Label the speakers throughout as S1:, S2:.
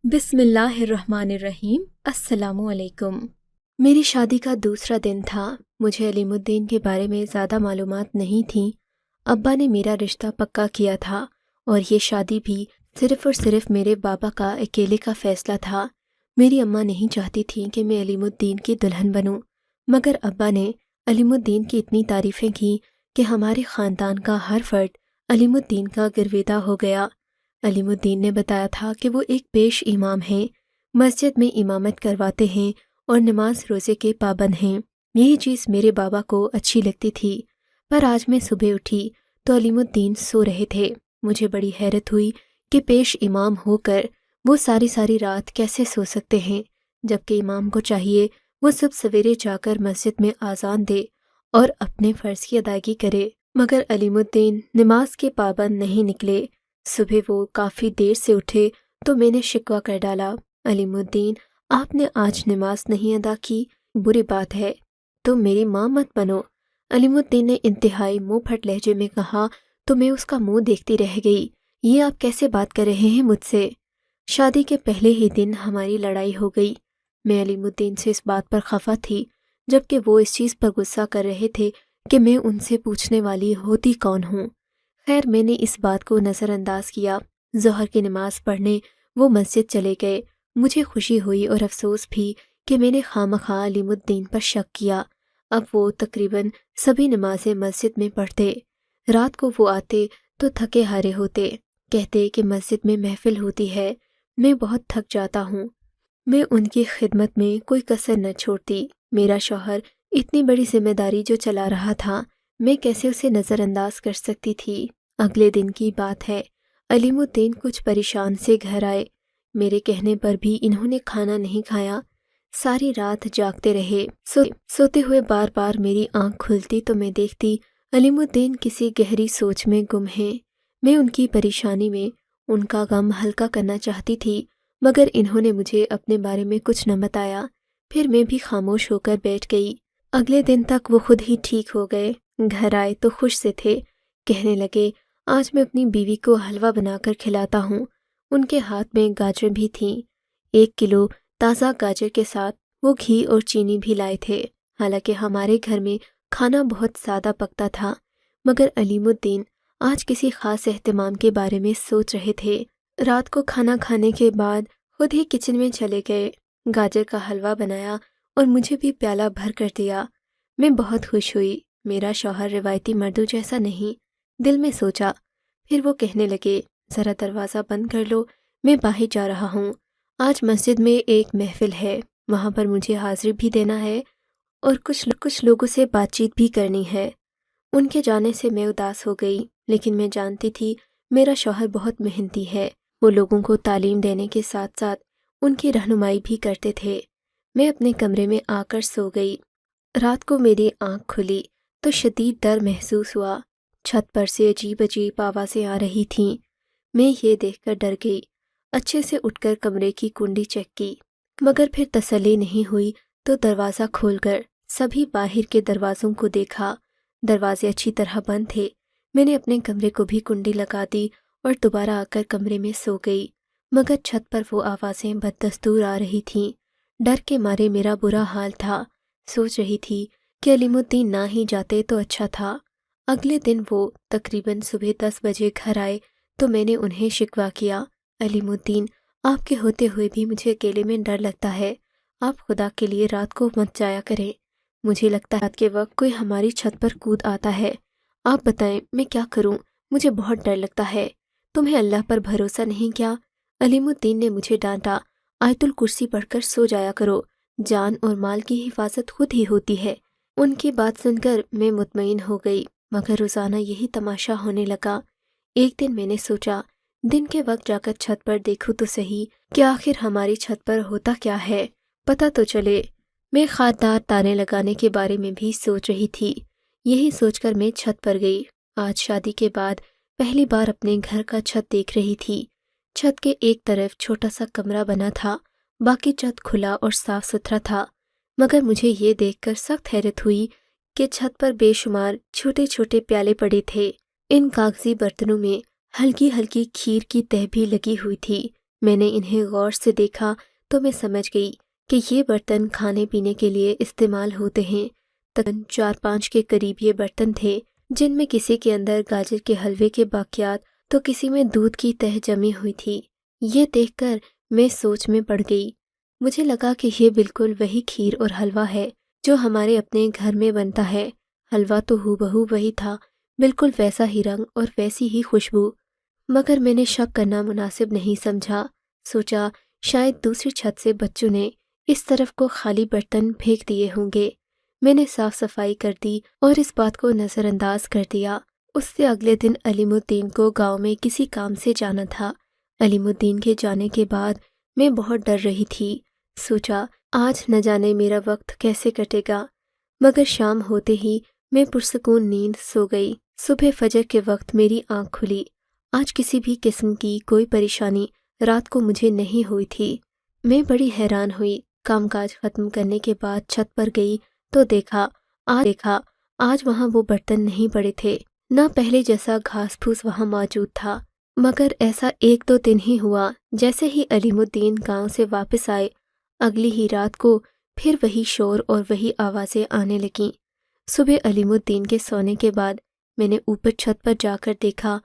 S1: بسم اللہ الرحمن الرحیم۔ السلام علیکم۔ میری شادی کا دوسرا دن تھا۔ مجھے علیم الدین کے بارے میں زیادہ معلومات نہیں تھیں۔ ابا نے میرا رشتہ پکا کیا تھا اور یہ شادی بھی صرف اور صرف میرے بابا کا اکیلے کا فیصلہ تھا۔ میری اماں نہیں چاہتی تھیں کہ میں علیم الدین کی دلہن بنوں، مگر ابا نے علیم الدین کی اتنی تعریفیں کیں کہ ہمارے خاندان کا ہر فرد علیم الدین کا گرویدہ ہو گیا۔ علیم الدین نے بتایا تھا کہ وہ ایک پیش امام ہیں، مسجد میں امامت کرواتے ہیں اور نماز روزے کے پابند ہیں۔ یہی چیز میرے بابا کو اچھی لگتی تھی، پر آج میں صبح اٹھی تو علیم الدین سو رہے تھے۔ مجھے بڑی حیرت ہوئی کہ پیش امام ہو کر وہ ساری رات کیسے سو سکتے ہیں، جبکہ امام کو چاہیے وہ سب سویرے جا کر مسجد میں اذان دے اور اپنے فرض کی ادائیگی کرے، مگر علیم الدین نماز کے پابند نہیں نکلے۔ صبح وہ کافی دیر سے اٹھے تو میں نے شکوہ کر ڈالا، علیم الدین آپ نے آج نماز نہیں ادا کی، بری بات ہے، تم میری ماں مت بنو۔ علیم الدین نے انتہائی منہ پھٹ لہجے میں کہا تو میں اس کا منہ دیکھتی رہ گئی، یہ آپ کیسے بات کر رہے ہیں مجھ سے؟ شادی کے پہلے ہی دن ہماری لڑائی ہو گئی۔ میں علیم الدین سے اس بات پر خفا تھی، جبکہ وہ اس چیز پر غصہ کر رہے تھے کہ میں ان سے پوچھنے والی ہوتی کون ہوں۔ خیر میں نے اس بات کو نظر انداز کیا۔ ظہر کی نماز پڑھنے وہ مسجد چلے گئے۔ مجھے خوشی ہوئی اور افسوس بھی کہ میں نے خواہ علیم الدین پر شک کیا۔ اب وہ تقریباً سبھی نمازیں مسجد میں پڑھتے۔ رات کو وہ آتے تو تھکے ہارے ہوتے، کہتے کہ مسجد میں محفل ہوتی ہے، میں بہت تھک جاتا ہوں۔ میں ان کی خدمت میں کوئی کسر نہ چھوڑتی۔ میرا شوہر اتنی بڑی ذمہ داری جو چلا رہا تھا، میں کیسے اسے نظر انداز کر سکتی تھی؟ اگلے دن کی بات ہے، علیم الدین کچھ پریشان سے گھر آئے۔ میرے کہنے پر بھی انہوں نے کھانا نہیں کھایا، ساری رات جاگتے رہے۔ سوتے ہوئے بار بار میری آنکھ کھلتی تو میں دیکھتی علیم الدین کسی گہری سوچ میں گم ہیں۔ میں ان کی پریشانی میں ان کا غم ہلکا کرنا چاہتی تھی، مگر انہوں نے مجھے اپنے بارے میں کچھ نہ بتایا۔ پھر میں بھی خاموش ہو کر بیٹھ گئی۔ اگلے دن تک وہ خود ہی ٹھیک ہو گئے۔ گھر آئے تو خوش سے تھے، کہنے لگے آج میں اپنی بیوی کو حلوہ بنا کر کھلاتا ہوں۔ ان کے ہاتھ میں گاجر بھی تھیں، 1 کلو تازہ گاجر کے ساتھ وہ گھی اور چینی بھی لائے تھے۔ حالانکہ ہمارے گھر میں کھانا بہت سادہ پکتا تھا، مگر علیم الدین آج کسی خاص اہتمام کے بارے میں سوچ رہے تھے۔ رات کو کھانا کھانے کے بعد خود ہی کچن میں چلے گئے، گاجر کا حلوہ بنایا اور مجھے بھی پیالہ بھر کر دیا۔ میں بہت خوش ہوئی۔ میرا شوہر روایتی مردوں جیسا نہیں، دل میں سوچا۔ پھر وہ کہنے لگے ذرا دروازہ بند کر لو، میں باہر جا رہا ہوں۔ آج مسجد میں ایک محفل ہے، وہاں پر مجھے حاضری بھی دینا ہے اور کچھ لوگوں سے بات چیت بھی کرنی ہے۔ ان کے جانے سے میں اداس ہو گئی، لیکن میں جانتی تھی میرا شوہر بہت محنتی ہے، وہ لوگوں کو تعلیم دینے کے ساتھ ساتھ ان کی رہنمائی بھی کرتے تھے۔ میں اپنے کمرے میں آ کر سو گئی۔ رات کو میری آنکھ کھلی تو شدید ڈر محسوس ہوا۔ چھت پر سے عجیب آوازیں آ رہی تھیں۔ میں یہ دیکھ کر ڈر گئی، اچھے سے اٹھ کر کمرے کی کنڈی چیک کی، مگر پھر تسلی نہیں ہوئی تو دروازہ کھول کر سبھی باہر کے دروازوں کو دیکھا۔ دروازے اچھی طرح بند تھے۔ میں نے اپنے کمرے کو بھی کنڈی لگا دی اور دوبارہ آ کر کمرے میں سو گئی، مگر چھت پر وہ آوازیں بددستور آ رہی تھیں۔ ڈر کے مارے میرا برا حال تھا۔ سوچ رہی تھی کہ علیم الدین نہ ہی جاتے تو اچھا تھا۔ اگلے دن وہ تقریباً صبح 10 بجے گھر آئے تو میں نے انہیں شکوہ کیا، علیم الدین آپ کے ہوتے ہوئے بھی مجھے اکیلے میں ڈر لگتا ہے، آپ خدا کے لیے رات کو مت جایا کریں، مجھے لگتا ہے رات کے وقت کوئی ہماری چھت پر کود آتا ہے، آپ بتائیں میں کیا کروں، مجھے بہت ڈر لگتا ہے، تمہیں اللہ پر بھروسہ نہیں کیا؟ علیم الدین نے مجھے ڈانٹا، آیت الکرسی پڑھ کر سو جایا کرو، جان اور مال کی حفاظت خود ہی ہوتی ہے۔ ان کی بات سن کر میں مطمئن ہو گئی، مگر روزانہ یہی تماشا ہونے لگا۔ ایک دن میں نے سوچا دن کے وقت جا کر چھت پر دیکھوں تو صحیح کہ آخر ہماری چھت پر ہوتا کیا ہے، پتہ تو چلے۔ میں خاردار تانے لگانے کے بارے میں بھی سوچ رہی تھی۔ یہی سوچ کر میں چھت پر گئی۔ آج شادی کے بعد پہلی بار اپنے گھر کا چھت دیکھ رہی تھی۔ چھت کے ایک طرف چھوٹا سا کمرہ بنا تھا، باقی چھت کھلا اور صاف ستھرا تھا، مگر مجھے یہ دیکھ کر سخت حیرت ہوئی کہ چھت پر بے شمار چھوٹے چھوٹے پیالے پڑے تھے۔ ان کاغذی برتنوں میں ہلکی ہلکی کھیر کی تہ بھی لگی ہوئی تھی۔ میں نے انہیں غور سے دیکھا تو میں سمجھ گئی کہ یہ برتن کھانے پینے کے لیے استعمال ہوتے ہیں۔ تقریباً 4-5 کے قریب یہ برتن تھے، جن میں کسی کے اندر گاجر کے حلوے کے باقیات تو کسی میں دودھ کی تہ جمی ہوئی تھی۔ یہ دیکھ کر میں سوچ میں پڑ گئی۔ مجھے لگا کہ یہ بالکل وہی کھیر اور حلوہ ہے جو ہمارے اپنے گھر میں بنتا ہے۔ حلوہ تو ہو بہو وہی تھا، بالکل ویسا ہی رنگ اور ویسی ہی خوشبو، مگر میں نے شک کرنا مناسب نہیں سمجھا۔ سوچا شاید دوسری چھت سے بچوں نے اس طرف کو خالی برتن پھینک دیے ہوں گے۔ میں نے صاف صفائی کر دی اور اس بات کو نظر انداز کر دیا۔ اس سے اگلے دن علیم الدین کو گاؤں میں کسی کام سے جانا تھا۔ علیم الدین کے جانے کے بعد میں بہت ڈر رہی تھی۔ سوچا آج نہ جانے میرا وقت کیسے کٹے گا، مگر شام ہوتے ہی میں پرسکون نیند سو گئی۔ صبح فجر کے وقت میری آنکھ کھلی۔ آج کسی بھی قسم کی کوئی پریشانی رات کو مجھے نہیں ہوئی تھی۔ میں بڑی حیران ہوئی۔ کام کاج ختم کرنے کے بعد چھت پر گئی تو دیکھا آج وہاں وہ برتن نہیں پڑے تھے، نہ پہلے جیسا گھاس پھوس وہاں موجود تھا۔ مگر ایسا 1-2 دن ہی ہوا، جیسے ہی علیم الدین گاؤں سے واپس آئے اگلی ہی رات کو پھر وہی شور اور وہی آوازیں آنے لگیں۔ صبح علیم الدین کے سونے کے بعد میں نے اوپر چھت پر جا کر دیکھا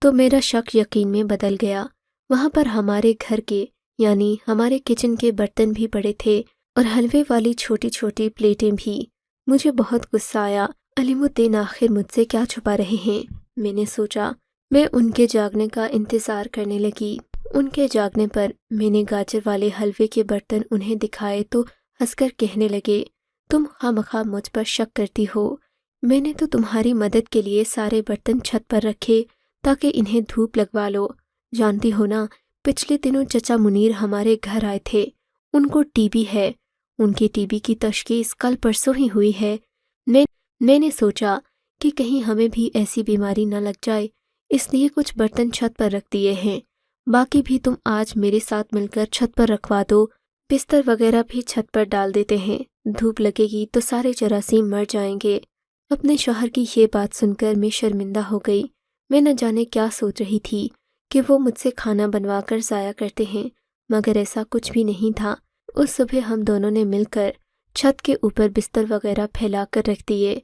S1: تو میرا شک یقین میں بدل گیا۔ وہاں پر ہمارے گھر کے یعنی ہمارے کچن کے برتن بھی پڑے تھے اور حلوے والی چھوٹی چھوٹی پلیٹیں بھی۔ مجھے بہت غصہ آیا۔ علیم الدین آخر مجھ سے کیا چھپا رہے ہیں، میں نے سوچا۔ میں ان کے جاگنے کا انتظار کرنے لگی۔ ان کے جاگنے پر میں نے گاجر والے حلوے کے برتن انہیں دکھائے تو ہنس کر کہنے لگے، تم خواہ مجھ پر شک کرتی ہو، میں نے تو تمہاری مدد کے لیے سارے برتن چھت پر رکھے تاکہ انہیں دھوپ لگوا لو۔ جانتی ہو نا، پچھلے دنوں چچا منیر ہمارے گھر آئے تھے، ان کو ٹی بی ہے، ان کی ٹی بی کی تشخیص کل پرسوں ہی ہوئی ہے۔ میں نے سوچا کہ کہیں ہمیں بھی ایسی بیماری نہ لگ جائے، اس لیے کچھ برتن چھت پر رکھ دیے ہیں، باقی بھی تم آج میرے ساتھ مل کر چھت پر رکھوا دو، بستر وغیرہ بھی چھت پر ڈال دیتے ہیں، دھوپ لگے گی تو سارے جراثیم مر جائیں گے۔ اپنے شوہر کی یہ بات سن کر میں شرمندہ ہو گئی۔ میں نہ جانے کیا سوچ رہی تھی کہ وہ مجھ سے کھانا بنوا کر ضائع کرتے ہیں، مگر ایسا کچھ بھی نہیں تھا۔ اس صبح ہم دونوں نے مل کر چھت کے اوپر بستر وغیرہ پھیلا کر رکھ دیے۔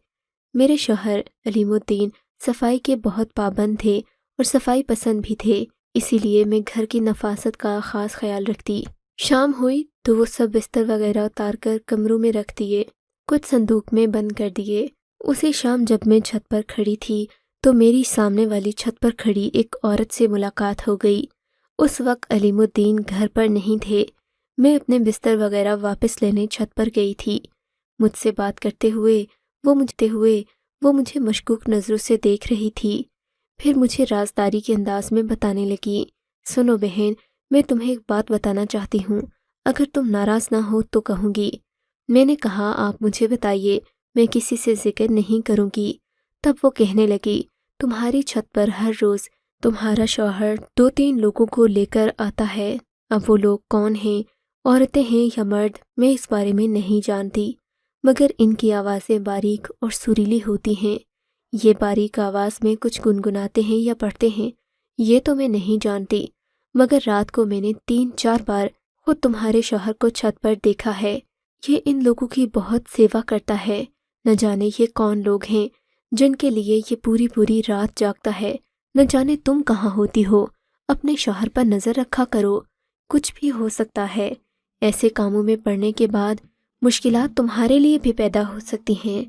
S1: میرے شوہر علیم الدین صفائی کے بہت پابند تھے اور صفائی پسند بھی تھے، اسی لیے میں گھر کی نفاست کا خاص خیال رکھتی۔ شام ہوئی تو وہ سب بستر وغیرہ اتار کر کمروں میں رکھ دیے، کچھ صندوق میں بند کر دیے۔ اسی شام جب میں چھت پر کھڑی تھی تو میری سامنے والی چھت پر کھڑی ایک عورت سے ملاقات ہو گئی۔ اس وقت علیم الدین گھر پر نہیں تھے۔ میں اپنے بستر وغیرہ واپس لینے چھت پر گئی تھی۔ مجھ سے بات کرتے ہوئے وہ مجھے مشکوک نظروں سے دیکھ رہی تھی۔ پھر مجھے رازداری کے انداز میں بتانے لگی، سنو بہن، میں تمہیں ایک بات بتانا چاہتی ہوں، اگر تم ناراض نہ ہو تو کہوں گی۔ میں نے کہا آپ مجھے بتائیے، میں کسی سے ذکر نہیں کروں گی۔ تب وہ کہنے لگی، تمہاری چھت پر ہر روز تمہارا شوہر 2-3 لوگوں کو لے کر آتا ہے۔ اب وہ لوگ کون ہیں، عورتیں ہیں یا مرد، میں اس بارے میں نہیں جانتی، مگر ان کی آوازیں باریک اور سریلی ہوتی ہیں۔ یہ باریک آواز میں کچھ گنگناتے ہیں یا پڑھتے ہیں، یہ تو میں نہیں جانتی، مگر رات کو میں نے 3-4 بار خود تمہارے شوہر کو چھت پر دیکھا ہے۔ یہ ان لوگوں کی بہت سیوا کرتا ہے، نہ جانے یہ کون لوگ ہیں جن کے لیے یہ پوری رات جاگتا ہے۔ نہ جانے تم کہاں ہوتی ہو، اپنے شوہر پر نظر رکھا کرو، کچھ بھی ہو سکتا ہے۔ ایسے کاموں میں پڑنے کے بعد مشکلات تمہارے لیے بھی پیدا ہو سکتی ہیں۔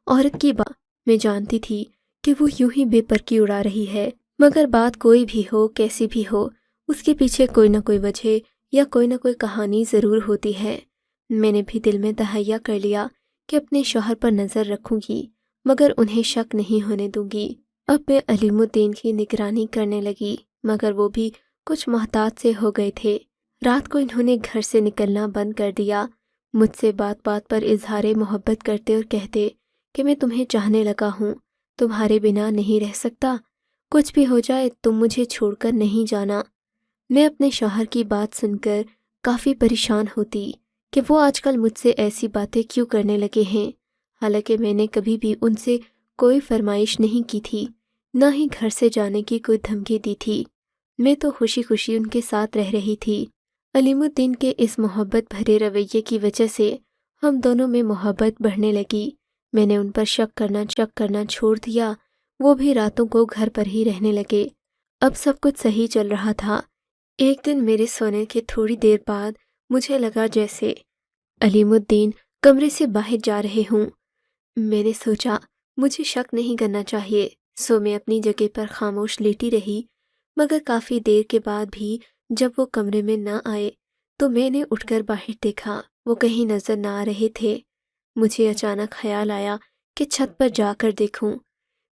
S1: عورت کی بات میں جانتی تھی کہ وہ یوں ہی بے پرکی اڑا رہی ہے، مگر بات کوئی بھی ہو، کیسی بھی ہو، اس کے پیچھے کوئی نہ کوئی وجہ یا کوئی نہ کوئی کہانی ضرور ہوتی ہے۔ میں نے بھی دل میں تہیہ کر لیا کہ اپنے شوہر پر نظر رکھوں گی، مگر انہیں شک نہیں ہونے دوں گی۔ اب میں علیم الدین کی نگرانی کرنے لگی، مگر وہ بھی کچھ محتاط سے ہو گئے تھے۔ رات کو انہوں نے گھر سے نکلنا بند کر دیا، مجھ سے بات بات پر اظہار محبت کرتے اور کہتے کہ میں تمہیں چاہنے لگا ہوں، تمہارے بنا نہیں رہ سکتا، کچھ بھی ہو جائے تم مجھے چھوڑ کر نہیں جانا۔ میں اپنے شوہر کی بات سن کر کافی پریشان ہوتی کہ وہ آج کل مجھ سے ایسی باتیں کیوں کرنے لگے ہیں، حالانکہ میں نے کبھی بھی ان سے کوئی فرمائش نہیں کی تھی، نہ ہی گھر سے جانے کی کوئی دھمکی دی تھی۔ میں تو خوشی خوشی ان کے ساتھ رہ رہی تھی۔ علیم الدین کے اس محبت بھرے رویے کی وجہ سے ہم دونوں میں محبت بڑھنے لگی۔ میں نے ان پر شک کرنا چھوڑ دیا، وہ بھی راتوں کو گھر پر ہی رہنے لگے۔ اب سب کچھ صحیح چل رہا تھا۔ ایک دن میرے سونے کے تھوڑی دیر بعد مجھے لگا جیسے علیم الدین کمرے سے باہر جا رہے ہوں۔ میں نے سوچا مجھے شک نہیں کرنا چاہیے، سو میں اپنی جگہ پر خاموش لیٹی رہی، مگر کافی دیر کے بعد بھی جب وہ کمرے میں نہ آئے تو میں نے اٹھ کر باہر دیکھا، وہ کہیں نظر نہ آ رہے تھے۔ مجھے اچانک خیال آیا کہ چھت پر جا کر دیکھوں۔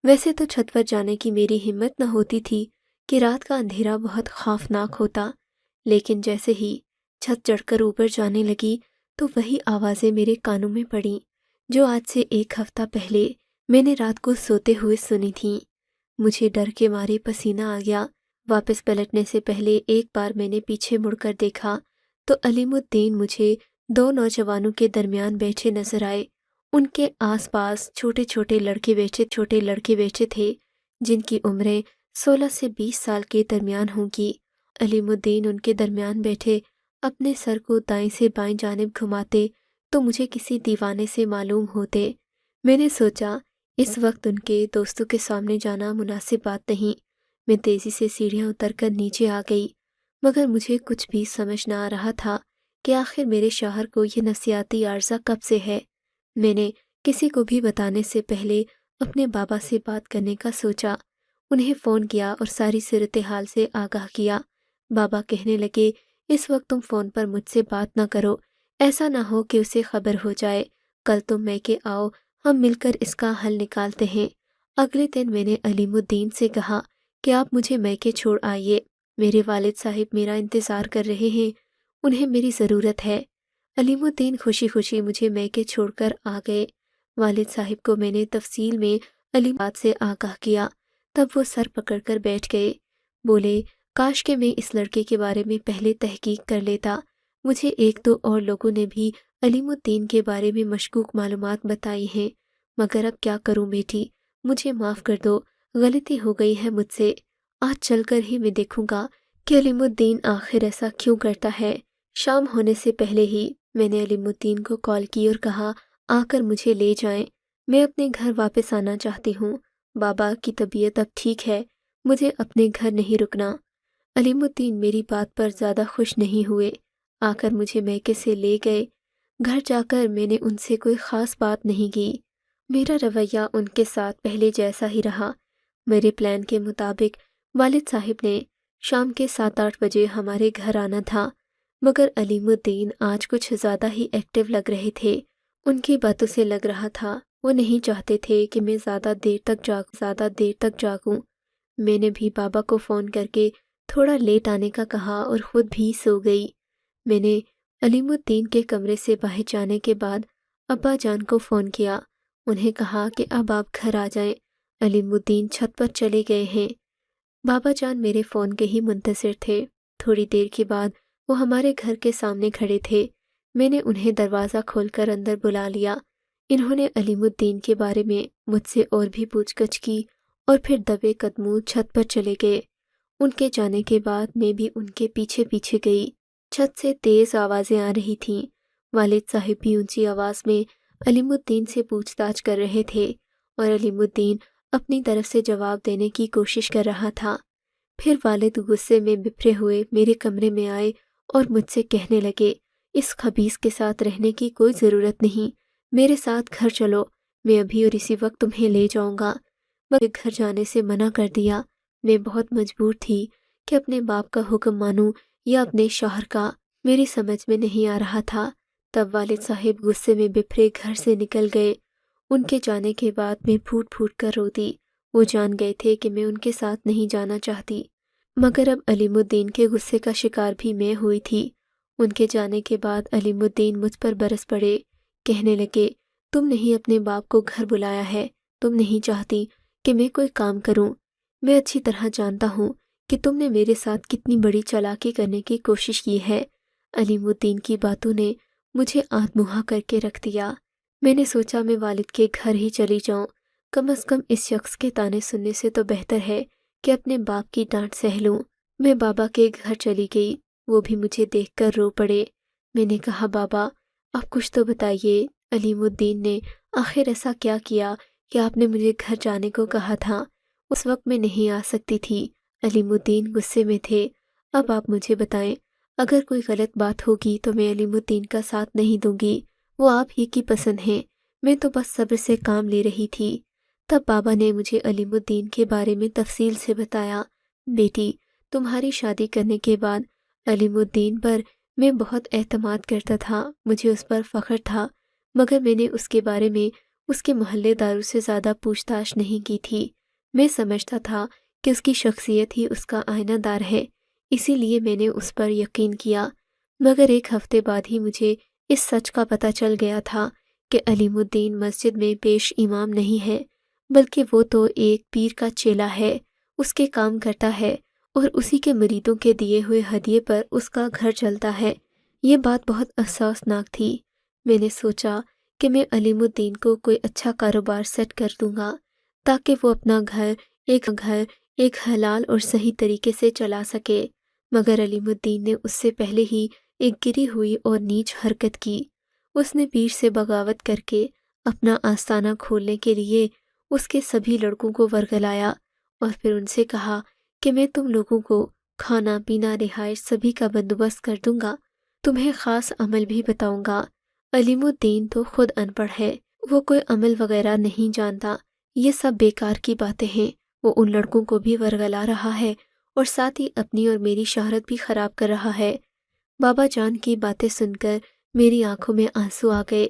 S1: ویسے تو چھت پر جانے کی میری ہمت نہ ہوتی تھی کہ رات کا اندھیرا بہت خوفناک ہوتا، لیکن جیسے ہی چھت چڑھ کر اوپر جانے لگی تو وہی آوازیں میرے کانوں میں پڑیں جو آج سے 1 ہفتہ پہلے میں نے رات کو سوتے ہوئے سنی تھیں۔ مجھے ڈر کے مارے پسینہ آ گیا۔ واپس پلٹنے سے پہلے ایک بار میں نے پیچھے مڑ کر دیکھا تو علیم الدین مجھے 2 نوجوانوں کے درمیان بیٹھے نظر آئے۔ ان کے آس پاس چھوٹے چھوٹے لڑکے بیٹھے تھے جن کی عمریں 16 سے 20 سال کے درمیان ہوں گی۔ علیم الدین ان کے درمیان بیٹھے اپنے سر کو دائیں سے بائیں جانب گھماتے تو مجھے کسی دیوانے سے معلوم ہوتے۔ میں نے سوچا اس وقت ان کے دوستوں کے سامنے جانا مناسب بات نہیں۔ میں تیزی سے سیڑھیاں اتر کر نیچے آ گئی، مگر مجھے کچھ بھی سمجھ نہ آ رہا تھا کہ آخر میرے شوہر کو یہ نفسیاتی عارضہ کب سے ہے۔ میں نے کسی کو بھی بتانے سے پہلے اپنے بابا سے بات کرنے کا سوچا۔ انہیں فون کیا اور ساری صورتحال سے آگاہ کیا۔ بابا کہنے لگے اس وقت تم فون پر مجھ سے بات نہ کرو، ایسا نہ ہو کہ اسے خبر ہو جائے، کل تم میکے آؤ، ہم مل کر اس کا حل نکالتے ہیں۔ اگلے دن میں نے علیم الدین سے کہا کہ آپ مجھے میکے چھوڑ آئیے، میرے والد صاحب میرا انتظار کر رہے ہیں، انہیں میری ضرورت ہے۔ علیم الدین خوشی خوشی مجھے میکے چھوڑ کر آ گئے۔ والد صاحب کو میں نے تفصیل میں علیم بات سے آگاہ کیا، تب وہ سر پکڑ کر بیٹھ گئے، بولے کاش کہ میں اس لڑکے کے بارے میں پہلے تحقیق کر لیتا۔ مجھے 1-2 اور لوگوں نے بھی علیم الدین کے بارے میں مشکوک معلومات بتائی ہیں، مگر اب کیا کروں بیٹی، مجھے معاف کر دو، غلطی ہو گئی ہے مجھ سے۔ آج چل کر ہی میں دیکھوں گا کہ علیم الدین آخر ایسا کیوں کرتا ہے۔ شام ہونے سے پہلے ہی میں نے علیم الدین کو کال کی اور کہا آ کر مجھے لے جائیں، میں اپنے گھر واپس آنا چاہتی ہوں، بابا کی طبیعت اب ٹھیک ہے، مجھے اپنے گھر نہیں رکنا۔ علیم الدین میری بات پر زیادہ خوش نہیں ہوئے، آ کر مجھے میکے سے لے گئے۔ گھر جا کر میں نے ان سے کوئی خاص بات نہیں کی۔ میرا رویہ ان کے ساتھ پہلے جیسا ہی رہا۔ میرے پلان کے مطابق والد صاحب نے شام کے 7-8 بجے ہمارے گھر آنا تھا، مگر علیم الدین آج کچھ زیادہ ہی ایکٹیو لگ رہے تھے۔ ان کی باتوں سے لگ رہا تھا وہ نہیں چاہتے تھے کہ میں زیادہ دیر تک جاگوں۔ میں نے بھی بابا کو فون کر کے تھوڑا لیٹ آنے کا کہا اور خود بھی سو گئی۔ میں نے علیم الدین کے کمرے سے باہر جانے کے بعد ابا جان کو فون کیا، انہیں کہا کہ اب آپ گھر آ جائیں، علیم الدین چھت پر چلے گئے ہیں۔ بابا جان میرے فون کے ہی منتظر تھے۔ تھوڑی دیر کے بعد وہ ہمارے گھر کے سامنے کھڑے تھے۔ میں نے انہیں دروازہ کھول کر اندر بلا لیا۔ انہوں نے علیم الدین کے بارے میں مجھ سے اور بھی پوچھ گچھ کی اور پھر دبے قدموں چھت پر چلے گئے۔ ان کے جانے کے بعد میں بھی ان کے پیچھے پیچھے گئی۔ چھت سے تیز آوازیں آ رہی تھیں۔ والد صاحب بھی اونچی آواز میں علیم الدین سے پوچھ تاچھ کر رہے تھے اور علیم الدین اپنی طرف سے جواب دینے کی کوشش کر رہا تھا۔ پھر والد غصے میں بپھرے ہوئے میرے کمرے میں آئے اور مجھ سے کہنے لگے اس خبیث کے ساتھ رہنے کی کوئی ضرورت نہیں، میرے ساتھ گھر چلو، میں ابھی اور اسی وقت تمہیں لے جاؤں گا۔ مگر گھر جانے سے منع کر دیا۔ میں بہت مجبور تھی کہ اپنے باپ کا حکم مانوں یا اپنے شوہر کا، میری سمجھ میں نہیں آ رہا تھا۔ تب والد صاحب غصے میں بپھرے گھر سے نکل گئے۔ ان کے جانے کے بعد میں پھوٹ پھوٹ کر روتی۔ وہ جان گئے تھے کہ میں ان کے ساتھ نہیں جانا چاہتی، مگر اب علیم الدین کے غصے کا شکار بھی میں ہوئی تھی۔ ان کے جانے کے بعد علیم الدین مجھ پر برس پڑے، کہنے لگے تم نہیں اپنے باپ کو گھر بلایا ہے، تم نہیں چاہتی کہ میں کوئی کام کروں، میں اچھی طرح جانتا ہوں کہ تم نے میرے ساتھ کتنی بڑی چالاکی کرنے کی کوشش کی ہے۔ علیم الدین کی باتوں نے مجھے آدھ منہا کر کے رکھ دیا۔ میں نے سوچا میں والد کے گھر ہی چلی جاؤں، کم از کم اس شخص کے طعنے سننے سے تو بہتر ہے کہ اپنے باپ کی ڈانٹ سہ لوں۔ میں بابا کے گھر چلی گئی، وہ بھی مجھے دیکھ کر رو پڑے۔ میں نے کہا بابا آپ کچھ تو بتائیے، علیم الدین نے آخر ایسا کیا کیا کہ آپ نے مجھے گھر جانے کو کہا تھا؟ اس وقت میں نہیں آ سکتی تھی۔ علیم الدین غصے میں تھے۔ اب آپ مجھے بتائیں، اگر کوئی غلط بات ہوگی تو میں علیم الدین کا ساتھ نہیں دوں گی، وہ آپ ہی کی پسند ہیں، میں تو بس صبر سے کام لے رہی تھی۔ تب بابا نے مجھے علیم الدین کے بارے میں تفصیل سے بتایا۔ بیٹی، تمہاری شادی کرنے کے بعد علیم الدین پر میں بہت اعتماد کرتا تھا، مجھے اس پر فخر تھا، مگر میں نے اس کے بارے میں اس کے محلے داروں سے زیادہ پوچھ تاچھ نہیں کی تھی۔ میں سمجھتا تھا کہ اس کی شخصیت ہی اس کا آئینہ دار ہے، اسی لیے میں نے اس پر یقین کیا۔ مگر ایک ہفتے بعد ہی مجھے اس سچ کا پتہ چل گیا تھا کہ علیم الدین مسجد میں پیش امام نہیں ہے، بلکہ وہ تو ایک پیر کا چیلا ہے، اس کے کام کرتا ہے اور اسی کے مریدوں کے دیے ہوئے ہدیے پر اس کا گھر چلتا ہے۔ یہ بات بہت افسوسناک تھی۔ میں نے سوچا کہ میں علیم الدین کو کوئی اچھا کاروبار سیٹ کر دوں گا تاکہ وہ اپنا گھر ایک حلال اور صحیح طریقے سے چلا سکے، مگر علیم الدین نے اس سے پہلے ہی ایک گری ہوئی اور نیچ حرکت کی۔ اس نے پیر سے بغاوت کر کے اپنا آستانہ کھولنے کے لیے اس کے سبھی لڑکوں کو ورگلایا اور پھر ان سے کہا کہ میں تم لوگوں کو کھانا پینا رہائش سبھی کا بندوبست کر دوں گا، تمہیں خاص عمل بھی بتاؤں گا۔ علیم الدین تو خود ان پڑھ ہے، وہ کوئی عمل وغیرہ نہیں جانتا، یہ سب بیکار کی باتیں ہیں۔ وہ ان لڑکوں کو بھی ورگلا رہا ہے اور ساتھ ہی اپنی اور میری شہرت بھی خراب کر رہا ہے۔ بابا جان کی باتیں سن کر میری آنکھوں میں آنسو آ گئے۔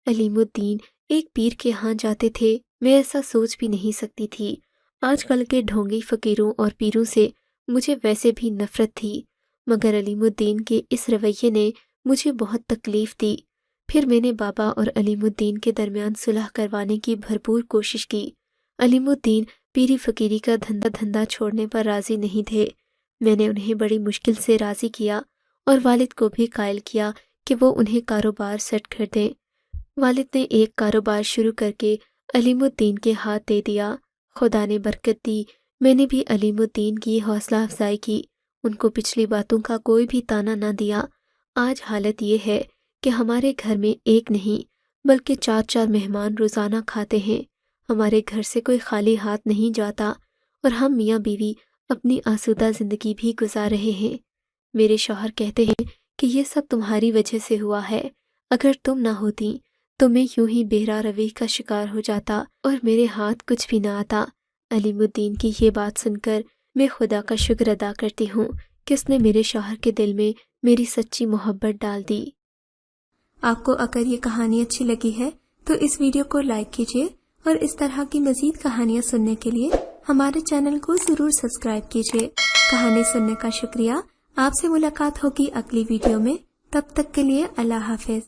S1: علیم الدین ایک پیر کے ہاں جاتے تھے، میں ایسا سوچ بھی نہیں سکتی تھی۔ آج کل کے ڈھونگی فقیروں اور پیروں سے مجھے ویسے بھی نفرت تھی، مگر علیم الدین کے اس رویے نے مجھے بہت تکلیف دی۔ پھر میں نے بابا اور علیم الدین کے درمیان صلح کروانے کی بھرپور کوشش کی۔ علیم الدین پیری فقیری کا دھندا چھوڑنے پر راضی نہیں تھے۔ میں نے انہیں بڑی مشکل سے راضی کیا اور والد کو بھی قائل کیا کہ وہ انہیں کاروبار سیٹ کر دیں۔ والد نے ایک کاروبار شروع کر کے علیم الدین کے ہاتھ دے دیا۔ خدا نے برکت دی، میں نے بھی علیم الدین کی حوصلہ افزائی کی، ان کو پچھلی باتوں کا کوئی بھی طعنہ نہ دیا۔ آج حالت یہ ہے کہ ہمارے گھر میں ایک نہیں بلکہ 4 مہمان روزانہ کھاتے ہیں، ہمارے گھر سے کوئی خالی ہاتھ نہیں جاتا اور ہم میاں بیوی اپنی آسودہ زندگی بھی گزار رہے ہیں۔ میرے شوہر کہتے ہیں کہ یہ سب تمہاری وجہ سے ہوا ہے، اگر تم نہ ہوتی تو میں یوں ہی بہرا روی کا شکار ہو جاتا اور میرے ہاتھ کچھ بھی نہ آتا۔ علیم الدین کی یہ بات سن کر میں خدا کا شکر ادا کرتی ہوں کہ اس نے میرے شوہر کے دل میں میری سچی محبت ڈال دی۔ آپ کو اگر یہ کہانی اچھی لگی ہے تو اس ویڈیو کو لائک کیجیے اور اس طرح کی مزید کہانیاں سننے کے لیے ہمارے چینل کو ضرور سبسکرائب کیجیے۔ کہانی سننے کا شکریہ۔ آپ سے ملاقات ہوگی اگلی ویڈیو میں، تب تک کے لیے اللہ حافظ۔